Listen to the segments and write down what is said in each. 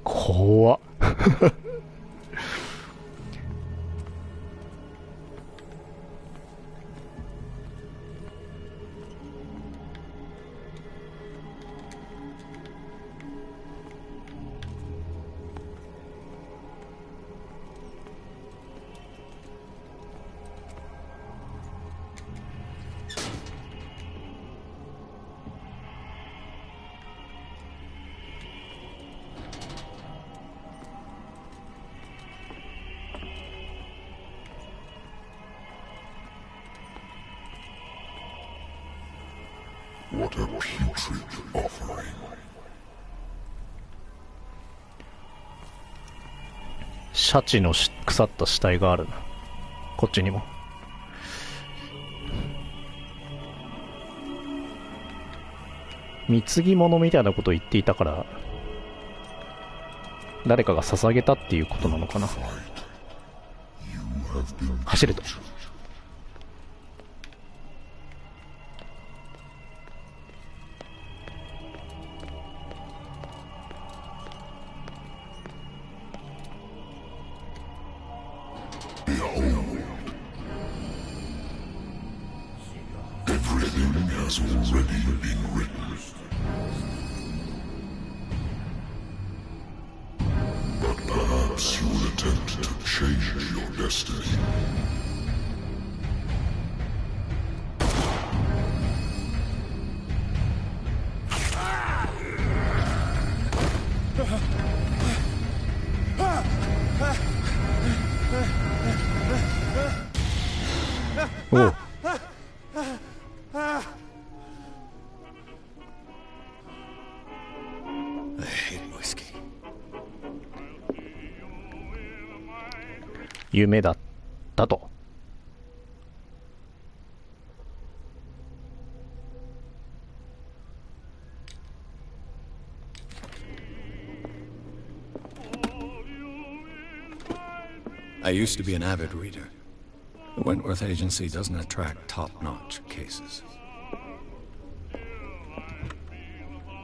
怖っWhat a putrid offering. シャチの腐った死体があるな。こっちにも。貢ぎ物みたいなことを言っていたから誰かが捧げたっていうことなのかな。走れと。Everything has already been written. But perhaps you will attempt to change your destiny. Oh. I hate whiskey. 夢だったと。I used to be an avid reader. The Wentworth Agency doesn't attract top-notch cases.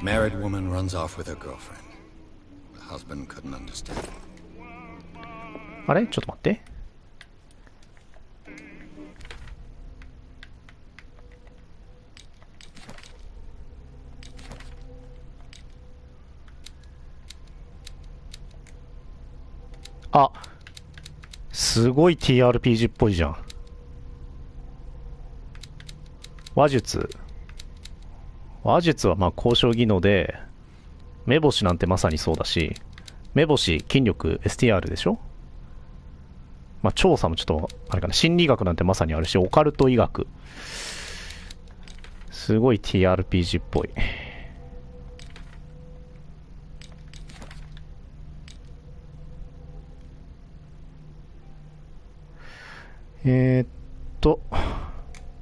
Married woman runs off with her girlfriend. The husband couldn't understand. あれちょっと待って。あ、すごい TRPG っぽいじゃん。話術はまあ交渉技能で、目星なんてまさにそうだし、目星筋力 STR でしょ。まあ調査もちょっとあれかな、心理学なんてまさにあるし、オカルト医学、すごい TRPG っぽい。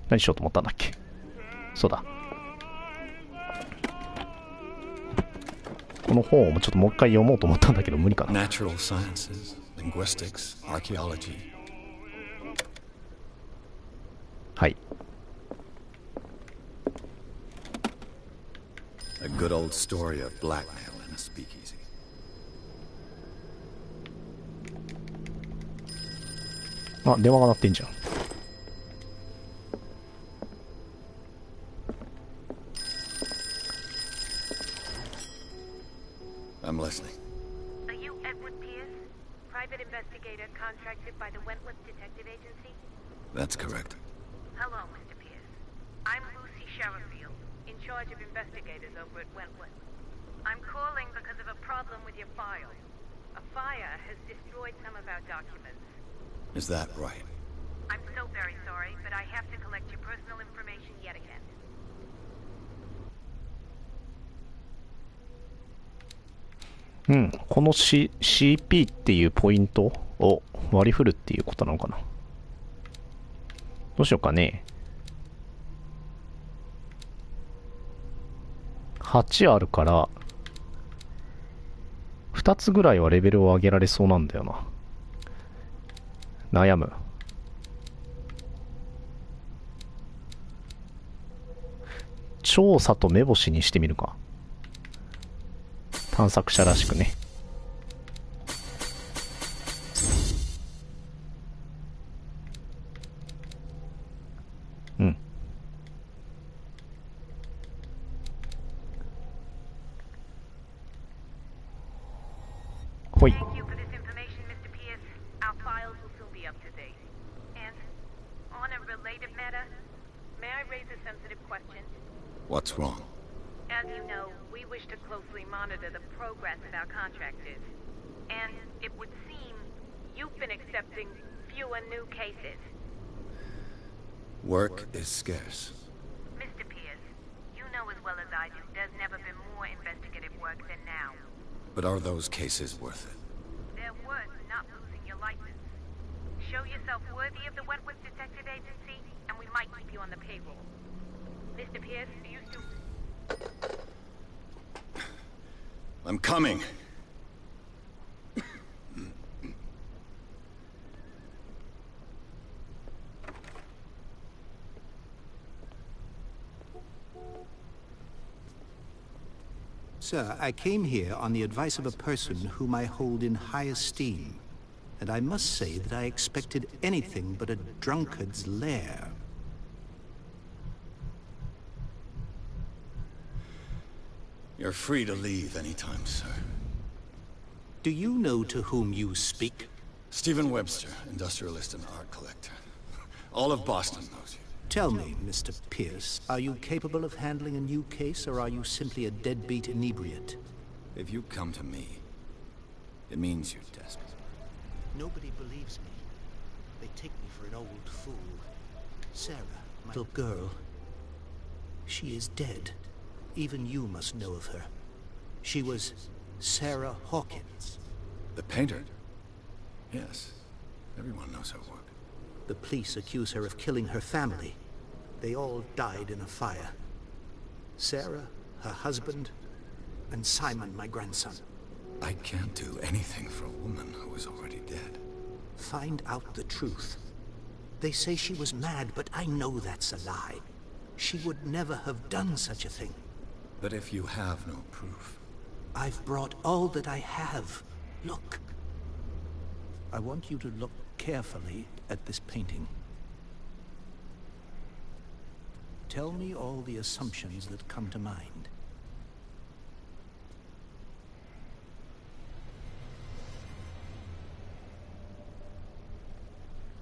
何しようと思ったんだっけ。そうだ、この本をちょっともう一回読もうと思ったんだけど無理かな。 Natural sciences, linguistics, archaeology. はい。 A good old story of blackmail in a speakeasy. あ、電話が鳴ってんじゃん。I'm listening. Are you Edward Pierce, private investigator contracted by the Wentworth Detective Agency? That's correct. Hello, Mr. Pierce. I'm Lucy Sherrifield, in charge of investigators over at Wentworth. I'm calling because of a problem with your file. A fire has destroyed some of our documents. Is that right? I'm so very sorry, but I have to collect your personal information yet again. うん、この、CP っていうポイントを割り振るっていうことなのかな。どうしようかね。8あるから2つぐらいはレベルを上げられそうなんだよな。悩む。調査と目星にしてみるか。探索者らしくね。うん。ほい。 Thank you for this information, Mr. Pierce. Our files will soon be up to date. And on a related matter, may I raise a sensitive question? What's wrong? As you know, we wish to closely monitor the progress of our contractors. And it would seem you've been accepting fewer new cases. Work is scarce. Mr. Pierce, you know as well as I do there's never been more investigative work than now. But are those cases worth it? They're worth not losing your license. Show yourself worthy of the Wentworth Detective Agency, and we might keep you on the payroll. Mr. Pierce, do you still... I'm coming. Sir, I came here on the advice of a person whom I hold in high esteem, and I must say that I expected anything but a drunkard's lair. You're free to leave anytime, sir. Do you know to whom you speak? Stephen Webster, industrialist and art collector. All of Boston knows you. Tell me, Mr. Pierce, are you capable of handling a new case, or are you simply a deadbeat inebriate? If you come to me, it means you're desperate. Nobody believes me. They take me for an old fool. Sarah, my little girl, she is dead. Even you must know of her. She was Sarah Hawkins. The painter? Yes. Everyone knows her work. The police accuse her of killing her family. They all died in a fire. Sarah, her husband, and Simon, my grandson. I can't do anything for a woman who is already dead. Find out the truth. They say she was mad, but I know that's a lie. She would never have done such a thing. But if you have no proof... I've brought all that I have. Look. I want you to look carefully at this painting. Tell me all the assumptions that come to mind.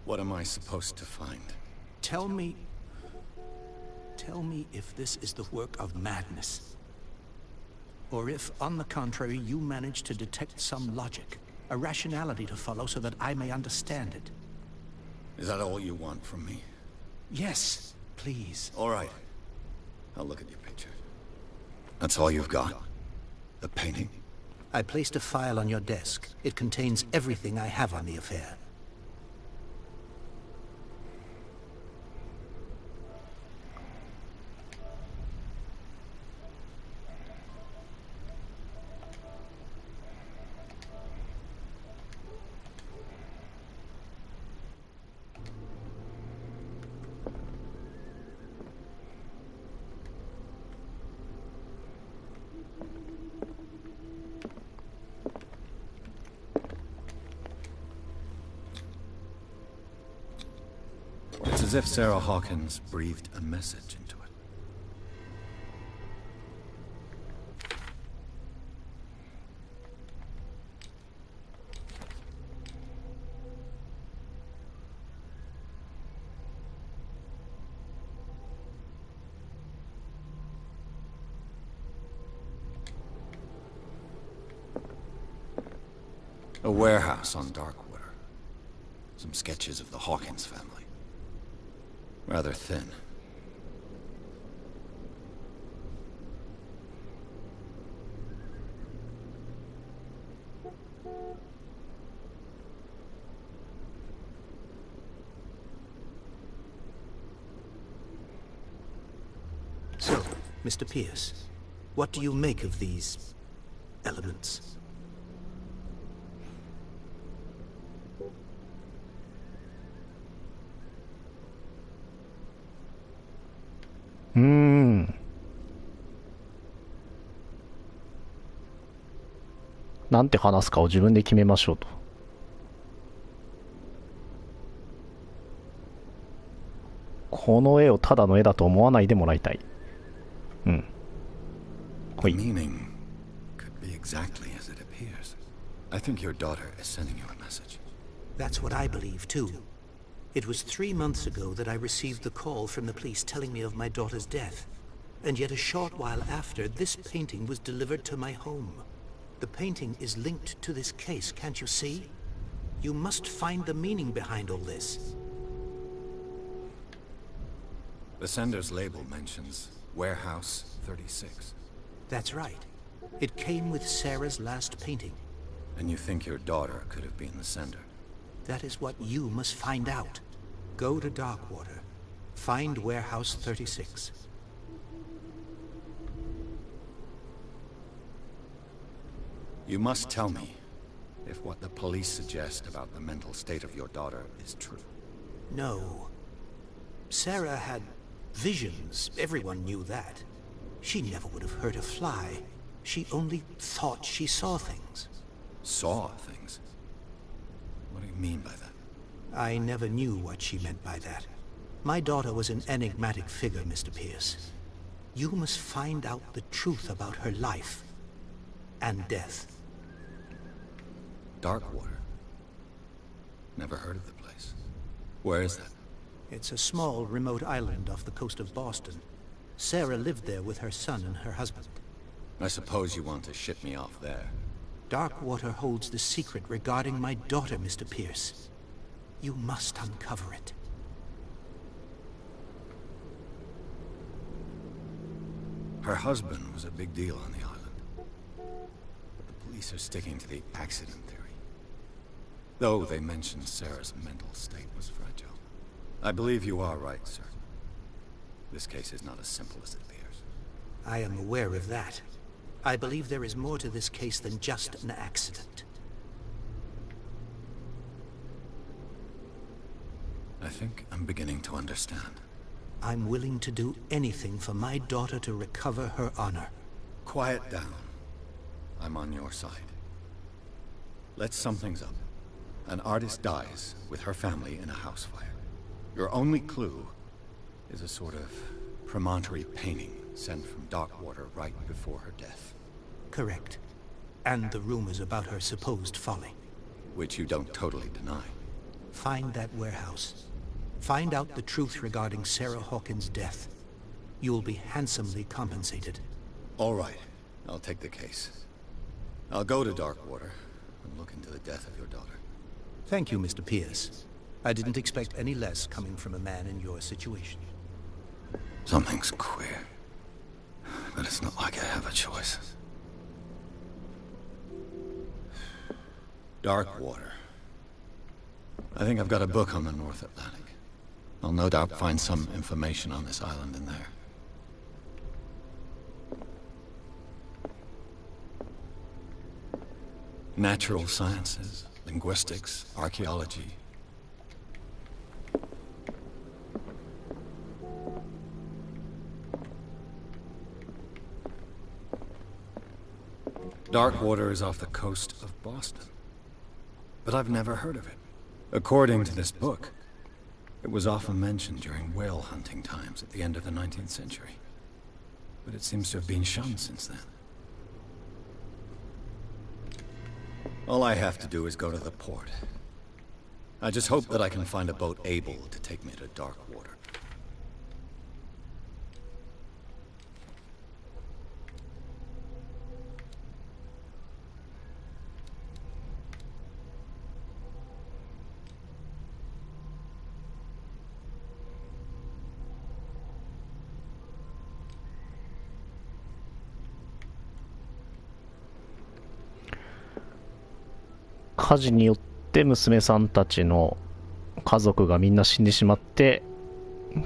What am I supposed to find? Tell me if this is the work of madness. Or if, on the contrary, you manage to detect some logic, a rationality to follow so that I may understand it. Is that all you want from me? Yes, please. All right. I'll look at your picture. That's all you've got? The painting? I placed a file on your desk. It contains everything I have on the affair. as if Sarah Hawkins breathed a message into it. A warehouse on Darkwater. Some sketches of the Hawkins family. Rather thin. So, Mr. Pierce, what do you make of these elements?なんて話すかを自分で決めましょうと。この絵をただの絵だと思わないでもらいたい。うん。ほ The い。 meaning could be exactly as it appears. I think your daughter is sending you a message. That's what I believe, too. It was 3 months ago that I received the call from the police telling me of my daughter's death. And yet a short while after, this painting was delivered to my home. The painting is linked to this case, can't you see? You must find the meaning behind all this. The sender's label mentions Warehouse 36. That's right. It came with Sarah's last painting. And you think your daughter could have been the sender? That is what you must find out. Go to Darkwater. Find Warehouse 36. You must tell me if what the police suggest about the mental state of your daughter is true. No. Sarah had visions. Everyone knew that. She never would have hurt a fly. She only thought she saw things. Saw things? What do you mean by that? I never knew what she meant by that. My daughter was an enigmatic figure, Mr. Pierce. You must find out the truth about her life and death. Darkwater? Never heard of the place. Where is that? It's a small, remote island off the coast of Boston. Sarah lived there with her son and her husband. I suppose you want to ship me off there. Darkwater holds the secret regarding my daughter, Mr. Pierce. You must uncover it. Her husband was a big deal on the island. But the police are sticking to the accident theory. Though they mentioned Sarah's mental state was fragile. I believe you are right, sir. This case is not as simple as it appears. I am aware of that. I believe there is more to this case than just an accident. I think I'm beginning to understand. I'm willing to do anything for my daughter to recover her honor. Quiet down. I'm on your side. Let's sum things up. An artist dies with her family in a house fire. Your only clue is a sort of promontory painting sent from Darkwater right before her death. Correct. And the rumors about her supposed folly. Which you don't totally deny. Find that warehouse. Find out the truth regarding Sarah Hawkins' death. You will be handsomely compensated. All right. I'll take the case. I'll go to Darkwater and look into the death of your daughter. Thank you, Mr. Pierce. I didn't expect any less coming from a man in your situation. Something's queer. But it's not like I have a choice. Darkwater. I think I've got a book on the North Atlantic. I'll no doubt find some information on this island in there. Natural sciences, linguistics, archaeology. Darkwater is off the coast of Boston. But I've never heard of it. According to this book, It was often mentioned during whale hunting times at the end of the 19th century. But it seems to have been shunned since then. All I have to do is go to the port. I just hope that I can find a boat able to take me to dark water.火事によって娘さんたちの家族がみんな死んでしまって、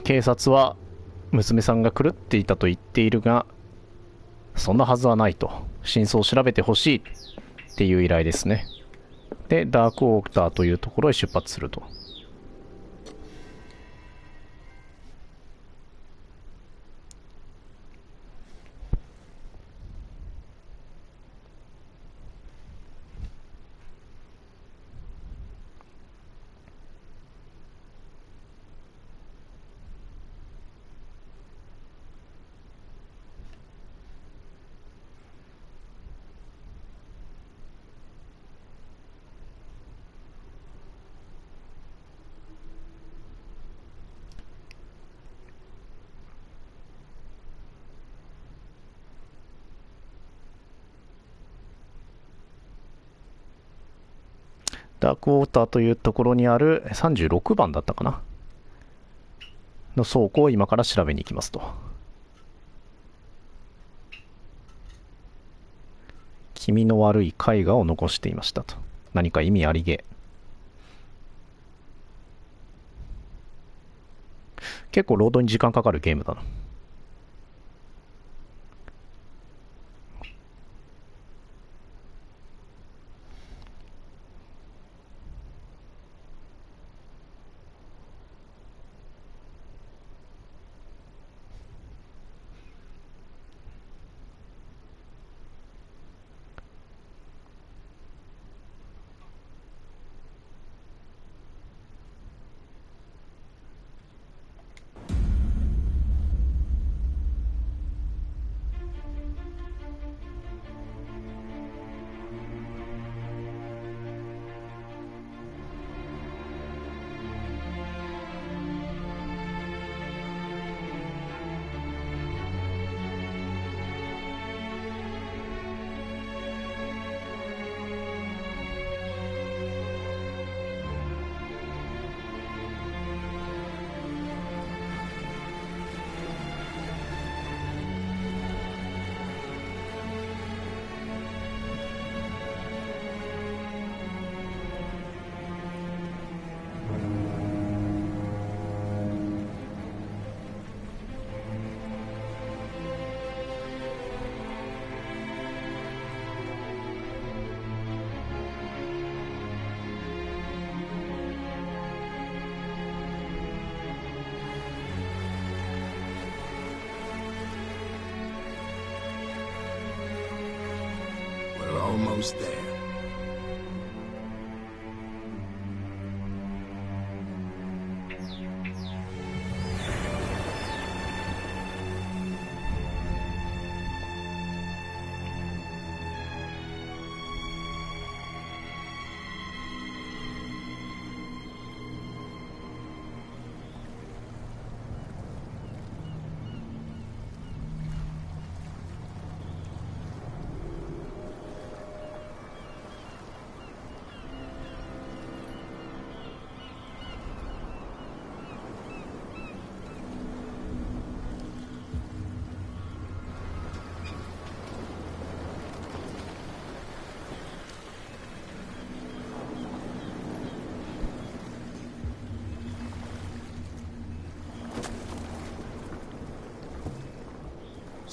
警察は娘さんが狂っていたと言っているが、そんなはずはないと、真相を調べてほしいっていう依頼ですね。でダークウォーターというところへ出発すると。ダークウォーターというところにある36番だったかなの倉庫を今から調べに行きますと。気味の悪い絵画を残していましたと。何か意味ありげ。結構ロードに時間かかるゲームだな。Almost there.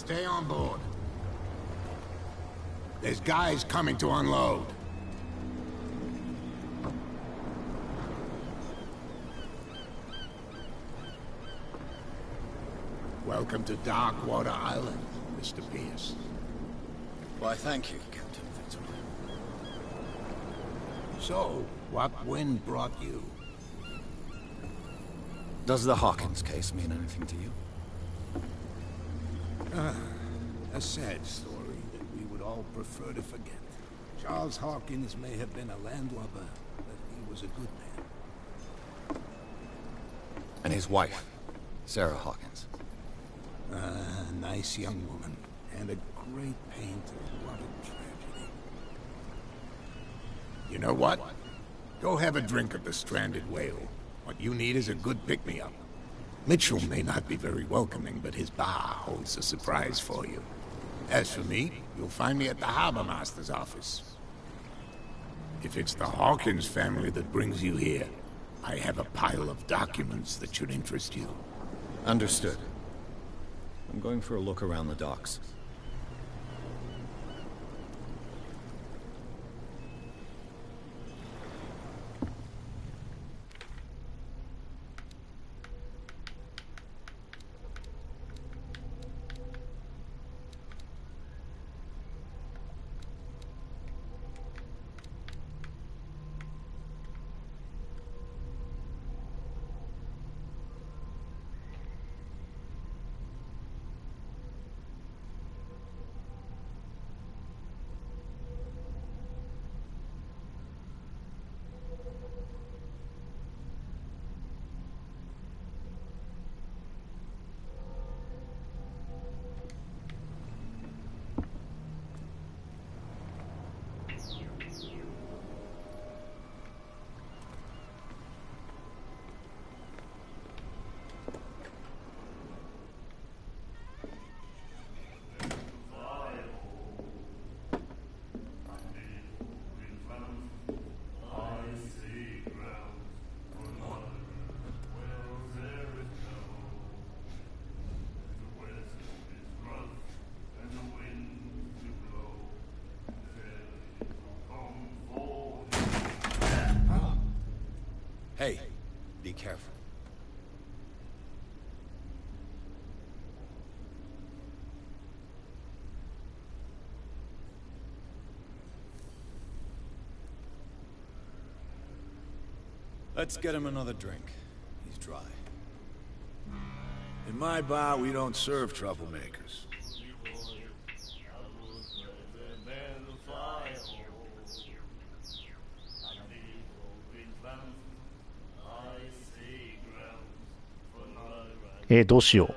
Stay on board. There's guys coming to unload. Welcome to Darkwater Island, Mr. Pierce. Why, thank you, Captain Fitzroy. So, what wind brought you? Does the Hawkins case mean anything to you? A sad story that we would all prefer to forget. Charles Hawkins may have been a landlubber, but he was a good man. And his wife, Sarah Hawkins. A nice young woman, and a great painter. What a tragedy. You know what? Go have a drink at the Stranded Whale. What you need is a good pick-me-up. Mitchell may not be very welcoming, but his bar holds a surprise for you. As for me, you'll find me at the Harbor Master's office. If it's the Hawkins family that brings you here, I have a pile of documents that should interest you. Understood. I'm going for a look around the docks. Hey, be careful. Let's get him another drink. He's dry. In my bar, we don't serve troublemakers.どうしよう。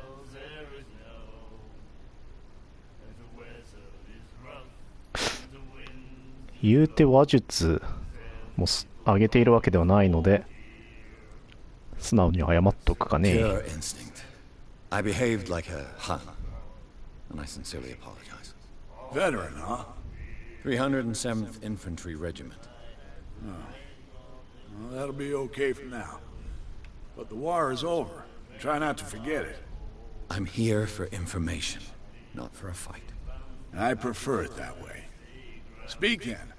言うて話術も上げているわけではないので、素直に謝っとくかね。Pure instinct. I behaved like a Hun, and I sincerely apologize. Veteran, huh? 307th Infantry Regiment. Well, that'll be okay for now. But the war is over. Try not to forget it. I'm here for information, not for a fight. I prefer it that way. Speak then.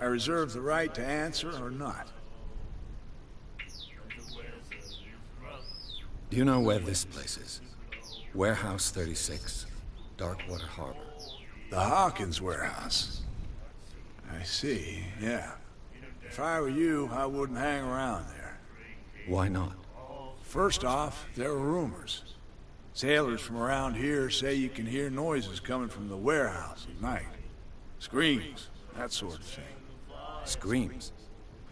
I reserve the right to answer or not. Do you know where this place is? Warehouse 36, Darkwater Harbor. The Hawkins warehouse. I see, yeah. If I were you, I wouldn't hang around there. Why not? First off, there are rumors. Sailors from around here say you can hear noises coming from the warehouse at night. Screams, that sort of thing. Screams?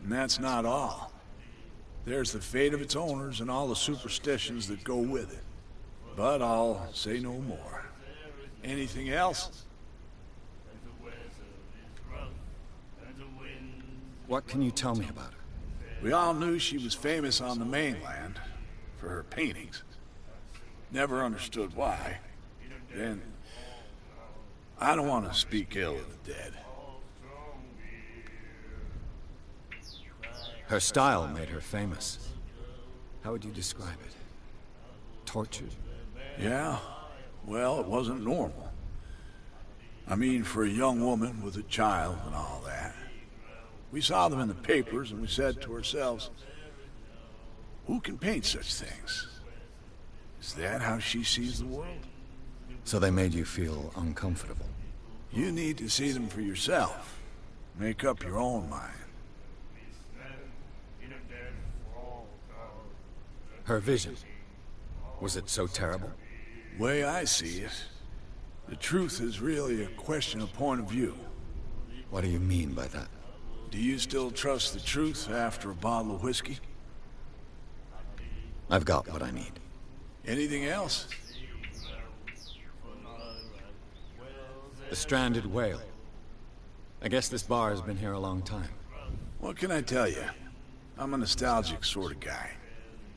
And that's not all. There's the fate of its owners and all the superstitions that go with it. But I'll say no more. Anything else? What can you tell me about her? We all knew she was famous on the mainland for her paintings. Never understood why. Then, I don't want to speak ill of the dead. Her style made her famous. How would you describe it? Tortured? Yeah? Well, it wasn't normal. I mean, for a young woman with a child and all that. We saw them in the papers and we said to ourselves, who can paint such things? Is that how she sees the world? So they made you feel uncomfortable? You need to see them for yourself. Make up your own mind. Her vision. Was it so terrible? Way I see it, the truth is really a question of point of view. What do you mean by that? Do you still trust the truth after a bottle of whiskey? I've got what I need. Anything else? The stranded whale. I guess this bar has been here a long time. What can I tell you? I'm a nostalgic sort of guy.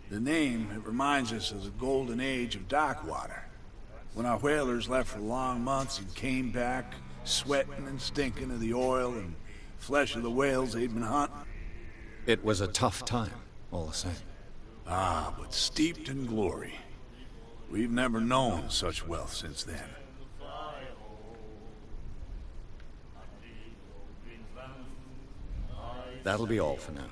The name, it reminds us of the golden age of dockwater. When our whalers left for long months and came back, sweating and stinking of the oil and flesh of the whales they'd been hunting. It was a tough time, all the same. Ah, but steeped in glory. We've never known such wealth since then. That'll be all for now.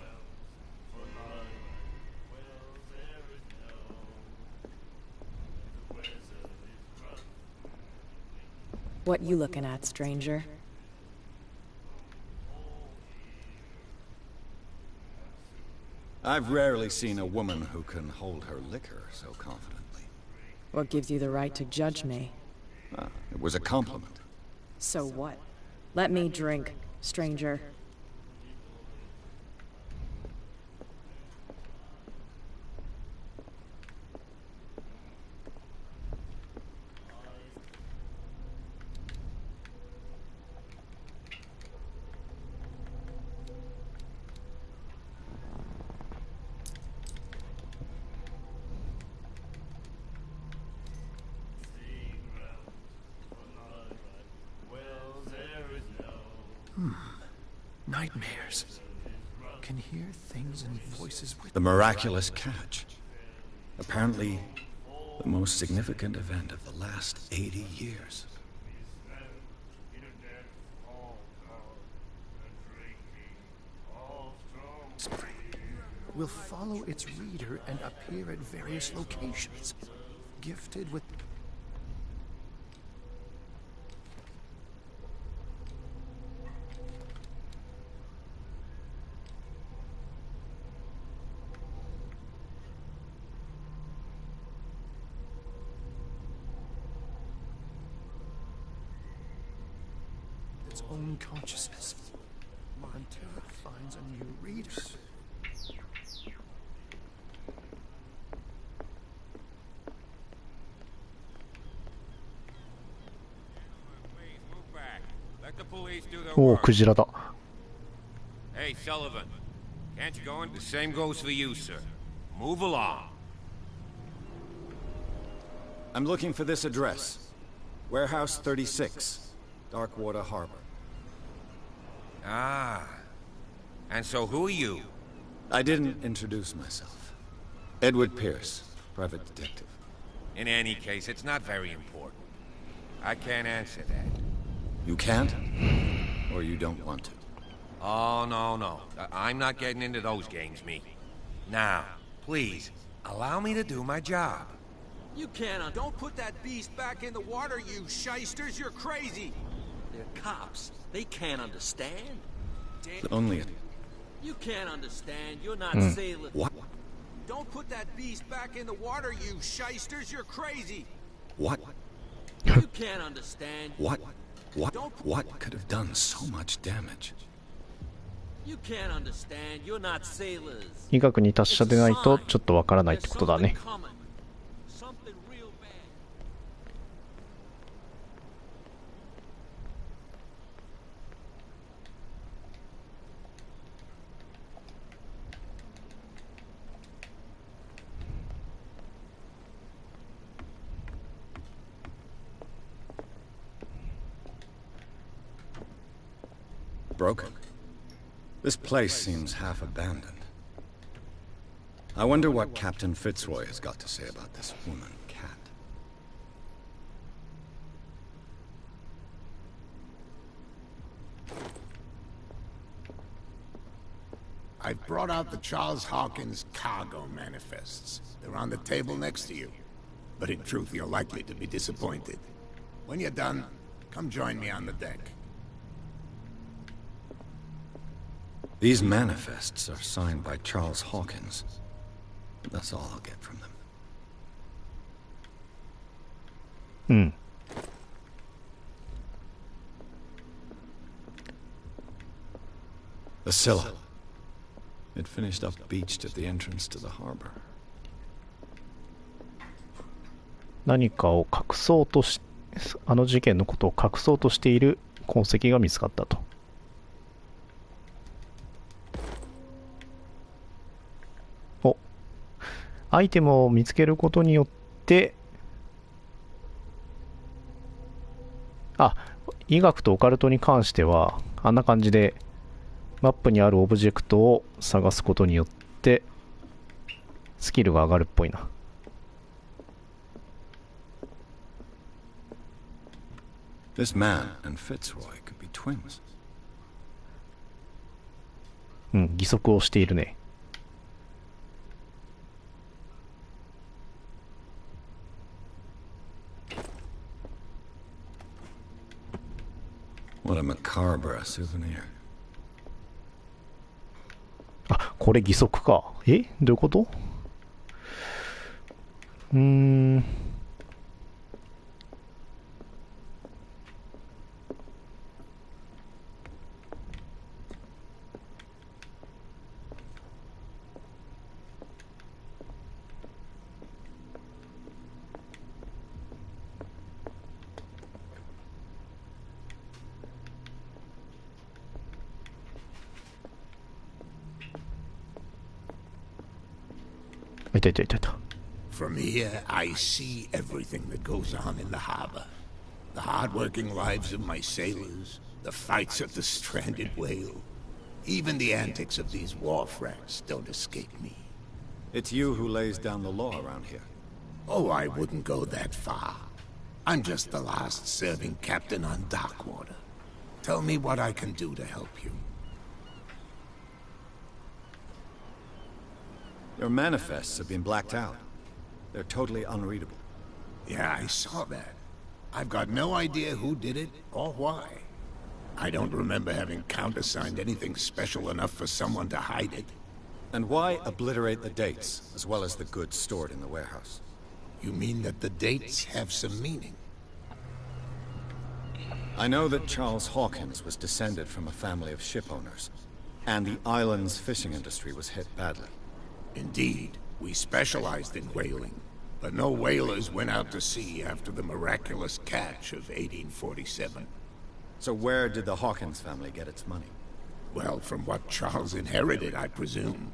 What you looking at, stranger? I've rarely seen a woman who can hold her liquor so confidently. What gives you the right to judge me? It was a compliment. So what? Let me drink, stranger. Nightmares. Can hear things and voices with... The miraculous catch. Apparently, the most significant event of the last 80 years. will follow its reader and appear at various locations, gifted with... its own consciousness until it finds a new reader.おお、クジラだ。Hey, Sullivan. Can't you go in? The same goes for you, sir. Move along. I'm looking for this address. Warehouse 36, Darkwater Harbor. Ah. And so who are you? I didn't introduce myself. Edward Pierce, private detective. In any case, it's not very important. I can't answer that. You can't? Or you don't want to? Oh, no. I'm not getting into those games, me. Now, please, allow me to do my job. You can't. Don't put that beast back in the water, you shysters. You're crazy. They're cops. They can't understand. Only a... You can't understand. You're not sailors. What? Don't put that beast back in the water, you shysters. You're crazy. What? You can't understand. What could have done so much damage? You can't understand. You're not sailors. 医学に達者でないとちょっとわからないってことだね。Something real bad. Broken. This place seems half abandoned. I wonder what Captain Fitzroy has got to say about this woman cat. I've brought out the Charles Hawkins cargo manifests. They're on the table next to you. But in truth, you're likely to be disappointed. When you're done, come join me on the deck. These manifests are signed by Charles Hawkins. That's all I'll get from them. うん。The Scylla. It finished up beached at the entrance to the harbor. 何かを隠そうとし、あの事件のことを隠そうとしている痕跡が見つかったと。お、アイテムを見つけることによって、あ、医学とオカルトに関してはあんな感じでマップにあるオブジェクトを探すことによってスキルが上がるっぽいな。This man and Fitzroy could be twins. うん、義足をしているね。What a macabre souvenir. あ、これ義足か。え？どういうこと？いたいたいたいた。From here, I see everything that goes on in the harbor. The hard-working lives of my sailors, the fights of the stranded whale. Even the antics of these wharf rats don't escape me. It's you who lays down the law around here. Oh, I wouldn't go that far. I'm just the last serving captain on Darkwater. Tell me what I can do to help you. Your manifests have been blacked out. They're totally unreadable. Yeah, I saw that. I've got no idea who did it or why. I don't remember having countersigned anything special enough for someone to hide it. And why obliterate the dates, as well as the goods stored in the warehouse? You mean that the dates have some meaning? I know that Charles Hawkins was descended from a family of ship owners, and the island's fishing industry was hit badly. Indeed, we specialized in whaling, but no whalers went out to sea after the miraculous catch of 1847. So where did the Hawkins family get its money? Well, from what Charles inherited, I presume.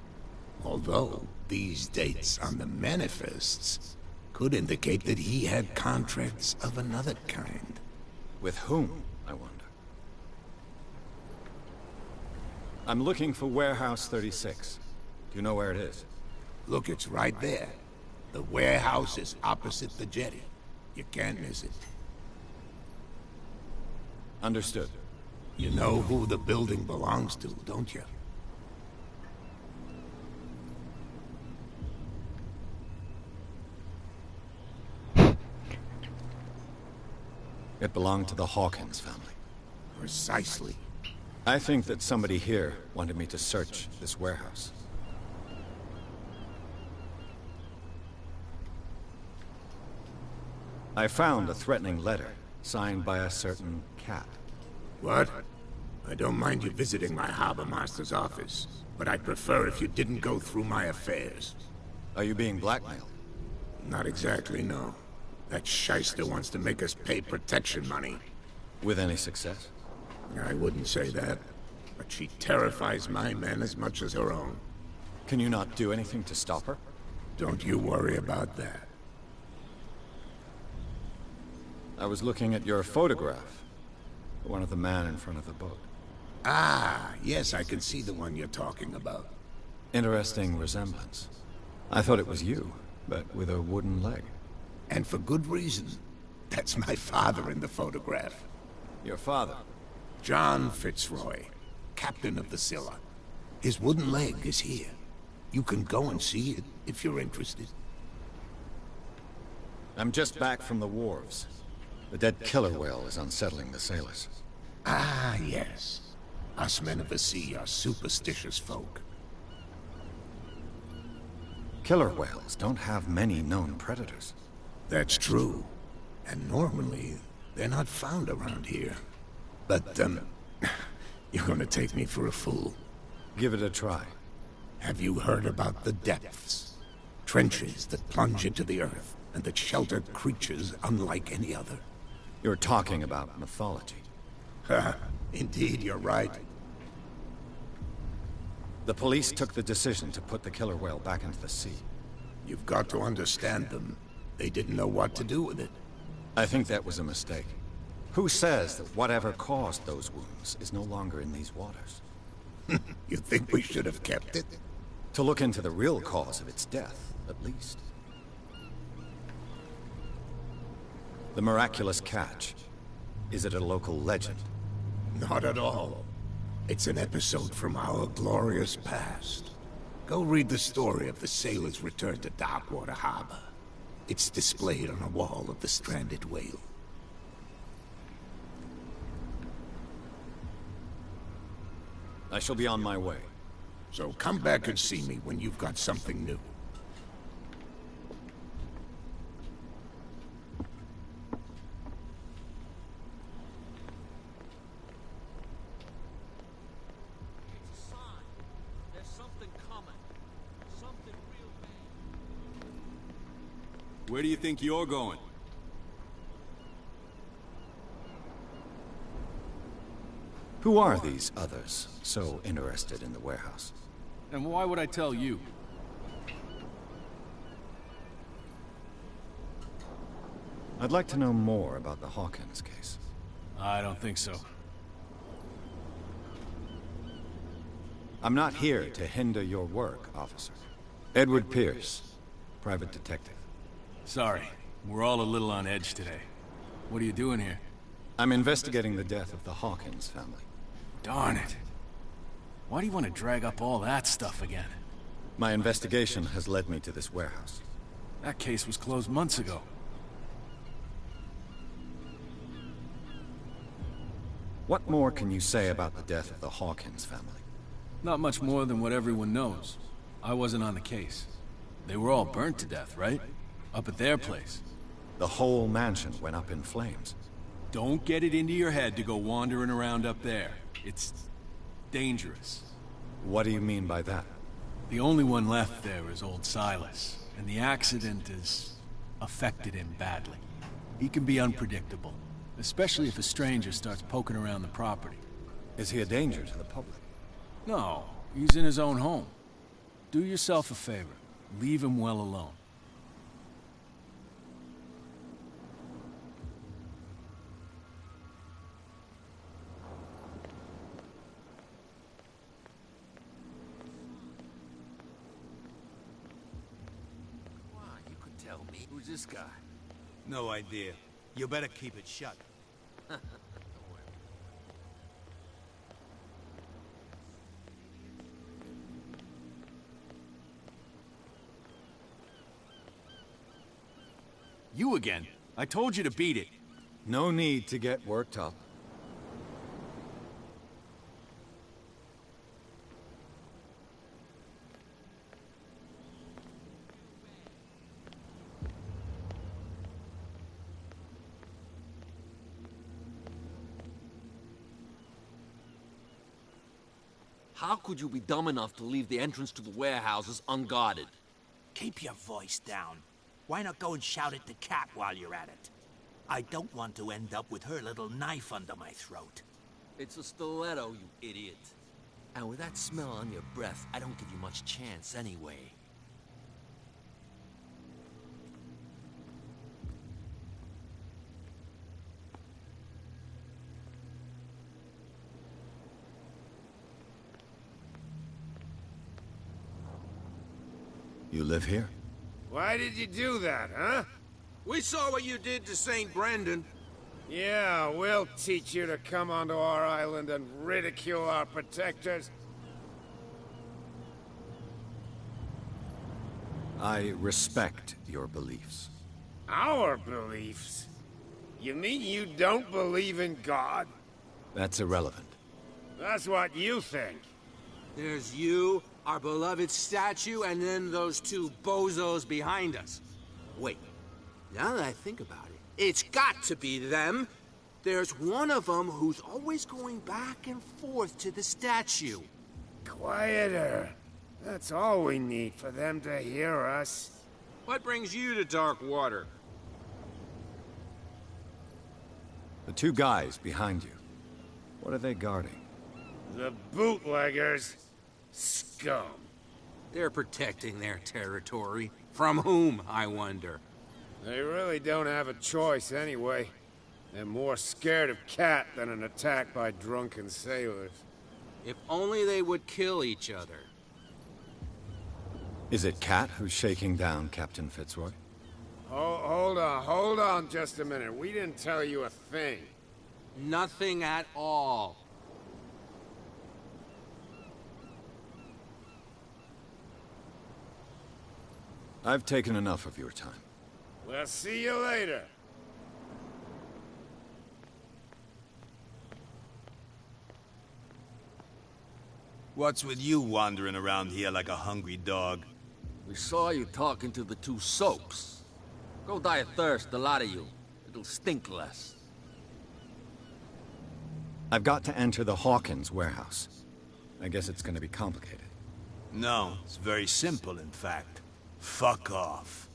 Although, these dates on the manifests could indicate that he had contracts of another kind. With whom, I wonder? I'm looking for Warehouse 36. Do you know where it is? Look, it's right there. The warehouse is opposite the jetty. You can't miss it. Understood. You know who the building belongs to, don't you? It belonged to the Hawkins family. Precisely. I think that somebody here wanted me to search this warehouse. I found a threatening letter, signed by a certain cat. What? I don't mind you visiting my harbor master's office, but I'd prefer if you didn't go through my affairs. Are you being blackmailed? Not exactly, no. That shyster wants to make us pay protection money. With any success? I wouldn't say that, but she terrifies my men as much as her own. Can you not do anything to stop her? Don't you worry about that. I was looking at your photograph. One of the man in front of the boat. Ah, yes, I can see the one you're talking about. Interesting resemblance. I thought it was you, but with a wooden leg. And for good reason. That's my father in the photograph. Your father? John Fitzroy, captain of the Scylla. His wooden leg is here. You can go and see it if you're interested. I'm just back from the wharves. The dead killer whale is unsettling the sailors. Ah, yes. Us men of the sea are superstitious folk. Killer whales don't have many known predators. That's true. And normally, they're not found around here. But, you're gonna take me for a fool. Give it a try. Have you heard about the depths? Trenches that plunge into the earth, and that shelter creatures unlike any other. You're talking about mythology. Indeed, you're right. The police took the decision to put the killer whale back into the sea. You've got to understand them. They didn't know what to do with it. I think that was a mistake. Who says that whatever caused those wounds is no longer in these waters? You think we should have kept it? To look into the real cause of its death, at least. The miraculous catch. Is it a local legend? Not at all. It's an episode from our glorious past. Go read the story of the sailor's return to Darkwater Harbor. It's displayed on a wall of the stranded whale. I shall be on my way. So come back and see me when you've got something new. Where do you think you're going? Who are these others so interested in the warehouse? And why would I tell you? I'd like to know more about the Hawkins case. I don't think so. I'm not here to hinder your work, officer. Edward Pierce, private detective. Sorry, we're all a little on edge today. What are you doing here? I'm investigating the death of the Hawkins family. Darn it. Why do you want to drag up all that stuff again? My investigation has led me to this warehouse. That case was closed months ago. What more can you say about the death of the Hawkins family? Not much more than what everyone knows. I wasn't on the case. They were all burnt to death, right? Up at their place. The whole mansion went up in flames. Don't get it into your head to go wandering around up there. It's dangerous. What do you mean by that? The only one left there is old Silas, and the accident has affected him badly. He can be unpredictable, especially if a stranger starts poking around the property. Is he a danger to the public? No, he's in his own home. Do yourself a favor. Leave him well alone. Who's this guy? No idea. You better keep it shut. You again? I told you to beat it. No need to get worked up. How could you be dumb enough to leave the entrance to the warehouses unguarded? Keep your voice down. Why not go and shout at the cat while you're at it? I don't want to end up with her little knife under my throat. It's a stiletto, you idiot. And with that smell on your breath, I don't give you much chance anyway. You live here? Why did you do that, huh? We saw what you did to St. Brendan. Yeah, we'll teach you to come onto our island and ridicule our protectors. I respect your beliefs. Our beliefs? You mean you don't believe in God? That's irrelevant. That's what you think. There's you, our beloved statue, and then those two bozos behind us. Wait, now that I think about it, it's got to be them. There's one of them who's always going back and forth to the statue. Quieter. That's all we need for them to hear us. What brings you to Darkwater? The two guys behind you. What are they guarding? The bootleggers. Scum. They're protecting their territory. From whom, I wonder? They really don't have a choice anyway. They're more scared of Cat than an attack by drunken sailors. If only they would kill each other. Is it Cat who's shaking down Captain Fitzroy? Hold on just a minute. We didn't tell you a thing. Nothing at all. I've taken enough of your time. We'll see you later. What's with you wandering around here like a hungry dog? We saw you talking to the two soaps. Go die of thirst, the lot of you. It'll stink less. I've got to enter the Hawkins warehouse. I guess it's gonna be complicated. No, it's very simple, in fact. Fuck off.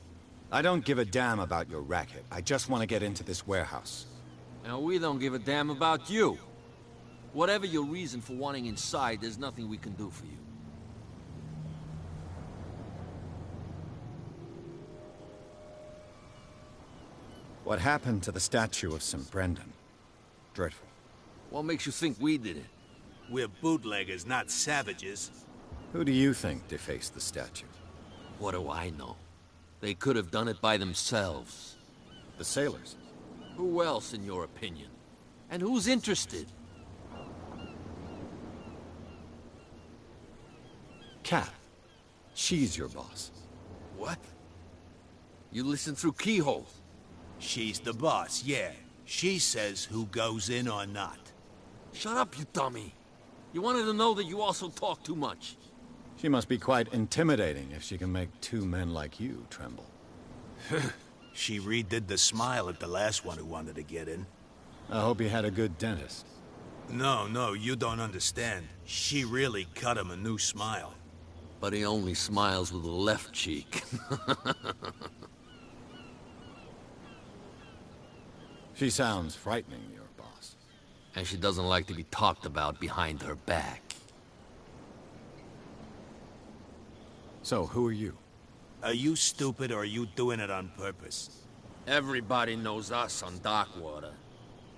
I don't give a damn about your racket. I just want to get into this warehouse. And we don't give a damn about you. Whatever your reason for wanting inside, there's nothing we can do for you. What happened to the statue of St. Brendan? Dreadful. What makes you think we did it? We're bootleggers, not savages. Who do you think defaced the statue? What do I know? They could have done it by themselves. The sailors? Who else, in your opinion? And who's interested? Cat. She's your boss. What? You listen through keyholes? She's the boss, yeah. She says who goes in or not. Shut up, you dummy. You wanted to know that you also talk too much. She must be quite intimidating if she can make two men like you tremble. She redid the smile at the last one who wanted to get in. I hope you had a good dentist. No, you don't understand. She really cut him a new smile. But he only smiles with the left cheek. She sounds frightening, your boss. And she doesn't like to be talked about behind her back. So, who are you? Are you stupid or are you doing it on purpose? Everybody knows us on Darkwater.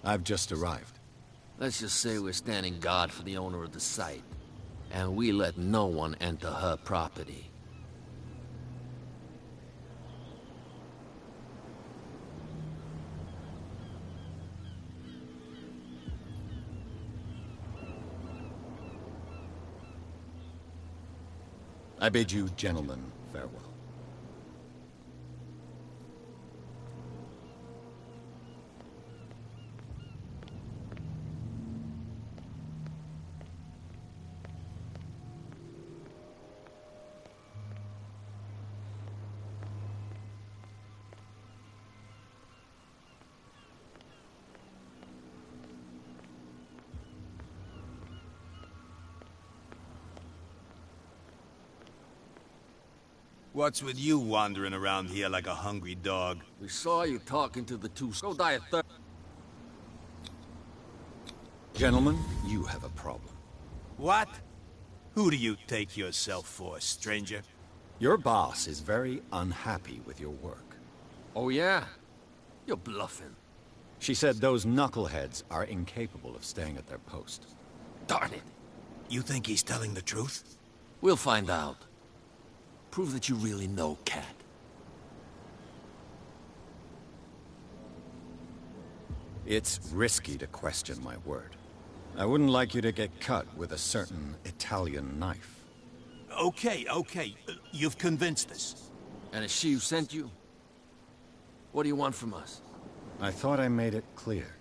I've just arrived. Let's just say we're standing guard for the owner of the site. And we let no one enter her property. I bid you gentlemen farewell. What's with you wandering around here like a hungry dog? We saw you talking to the two... Go die of thirst. Gentlemen, you have a problem. What? Who do you take yourself for, stranger? Your boss is very unhappy with your work. Oh yeah? You're bluffing. She said those knuckleheads are incapable of staying at their post. Darn it. You think he's telling the truth? We'll find out. Prove that you really know Cat. It's risky to question my word. I wouldn't like you to get cut with a certain Italian knife. Okay. You've convinced us. And it's she who sent you? What do you want from us? I thought I made it clear.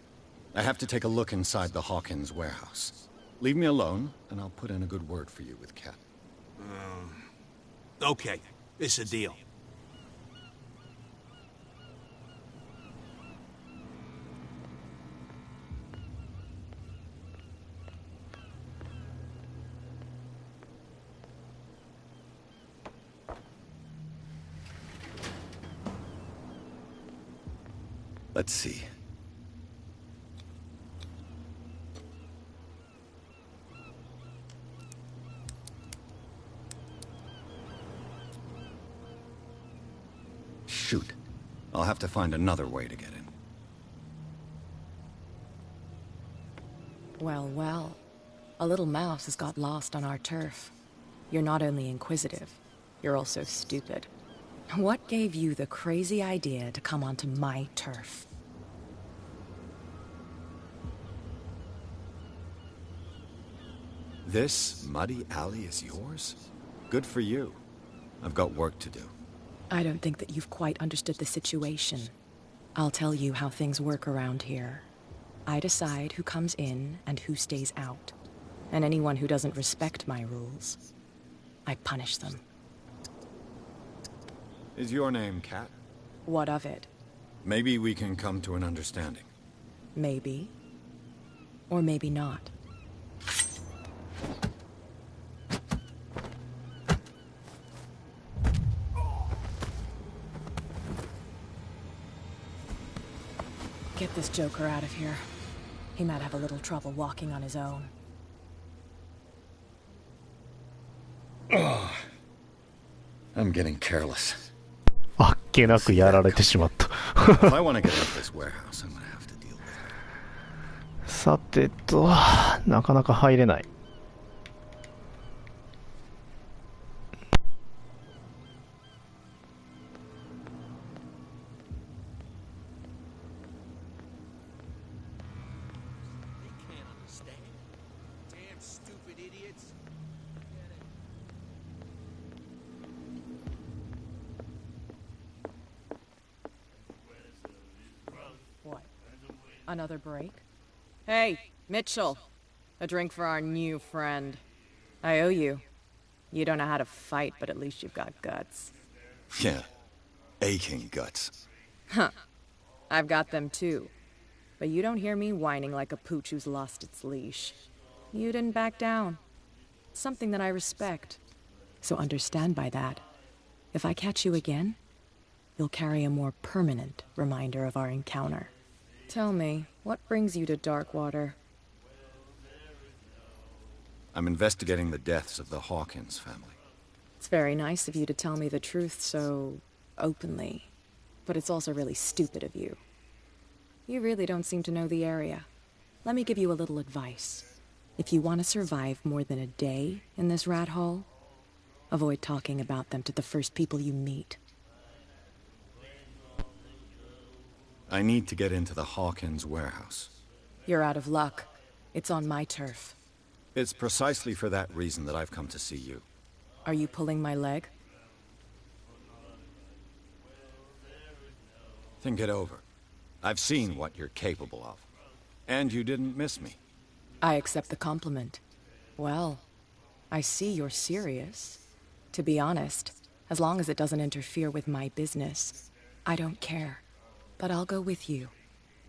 I have to take a look inside the Hawkins warehouse. Leave me alone, and I'll put in a good word for you with Cat. Okay, it's a deal. Let's see. Shoot. I'll have to find another way to get in. Well, well. A little mouse has got lost on our turf. You're not only inquisitive, you're also stupid. What gave you the crazy idea to come onto my turf? This muddy alley is yours? Good for you. I've got work to do. I don't think that you've quite understood the situation. I'll tell you how things work around here. I decide who comes in and who stays out. And anyone who doesn't respect my rules, I punish them. Is your name Kat? What of it? Maybe we can come to an understanding. Maybe. Or maybe not. Get this joker out of here. He might have a little trouble walking on his own. I'm getting careless. あっけなくやられてしまった。 If I want to get out of this warehouse, I'm gonna have to deal with it. さてと、なかなか入れない。What? Another break? Hey, Mitchell. A drink for our new friend. I owe you. You don't know how to fight, but at least you've got guts. Yeah. Aching guts. Huh. I've got them too. But you don't hear me whining like a pooch who's lost its leash. You didn't back down. Something that I respect. So understand by that. If I catch you again, you'll carry a more permanent reminder of our encounter. Tell me, what brings you to Darkwater? I'm investigating the deaths of the Hawkins family. It's very nice of you to tell me the truth so openly. But it's also really stupid of you. You really don't seem to know the area. Let me give you a little advice. If you want to survive more than a day in this rat hole, avoid talking about them to the first people you meet. I need to get into the Hawkins warehouse. You're out of luck. It's on my turf. It's precisely for that reason that I've come to see you. Are you pulling my leg? Think it over. I've seen what you're capable of. And you didn't miss me. I accept the compliment. Well, I see you're serious. To be honest, as long as it doesn't interfere with my business, I don't care. But I'll go with you,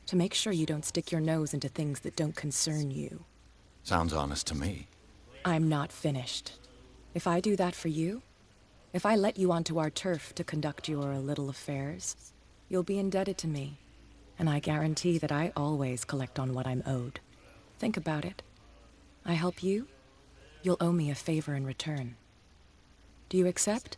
to make sure you don't stick your nose into things that don't concern you. Sounds honest to me. I'm not finished. If I do that for you, if I let you onto our turf to conduct your little affairs, you'll be indebted to me. And I guarantee that I always collect on what I'm owed. Think about it. I help you, you'll owe me a favor in return. Do you accept?